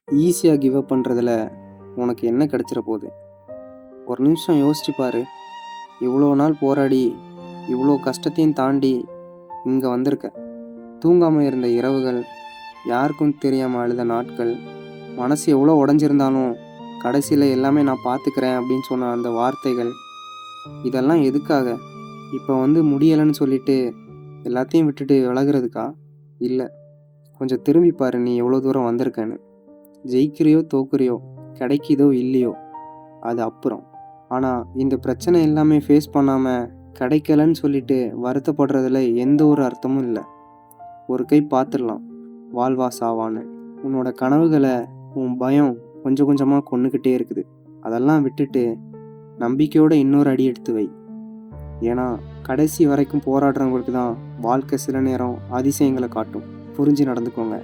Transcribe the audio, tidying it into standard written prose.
ஈஸியாக give up பண்ணுறதுல உனக்கு என்ன கிடச்சிட போகுது? ஒரு நிமிஷம் யோசிச்சு பாரு. இவ்வளோ நாள் போராடி இவ்வளோ கஷ்டத்தையும் தாண்டி இங்கே வந்திருக்க. தூங்காமல் இருந்த இரவுகள், யாருக்கும் தெரியாமல் அழுத நாட்கள், மனசு எவ்வளோ உடஞ்சிருந்தாலும் கடைசியில் எல்லாமே நான் பார்த்துக்கிறேன் அப்படின்னு சொன்ன அந்த வார்த்தைகள், இதெல்லாம் எதுக்காக? இப்போ முடியலைன்னு சொல்லிட்டு எல்லாத்தையும் விட்டுட்டு விலகுறதுக்கா? இல்லை, கொஞ்சம் திரும்பி பாரு, நீ எவ்வளோ தூரம் வந்திருக்கேன்னு. ஜெயிக்கிறியோ தோக்குறியோ, கிடைக்குதோ இல்லையோ, அது அப்புறம். ஆனால் இந்த பிரச்சனை எல்லாமே ஃபேஸ் பண்ணாமல் கிடைக்கலன்னு சொல்லிட்டு வருத்தப்படுறதுல எந்த ஒரு அர்த்தமும் இல்லை. ஒரு கை பார்த்துடலாம், வாழ்வா சாவான்னு. உன்னோட கனவுகளை உன் பயம் கொஞ்சம் கொஞ்சமாக கொண்டுக்கிட்டே இருக்குது. அதெல்லாம் விட்டுட்டு நம்பிக்கையோடு இன்னொரு அடி எடுத்து வை. ஏன்னா கடைசி வரைக்கும் போராடுறவங்களுக்கு தான் வாழ்க்கை சில நேரம் அதிசயங்களை காட்டும். புரிஞ்சு நடந்துக்கோங்க.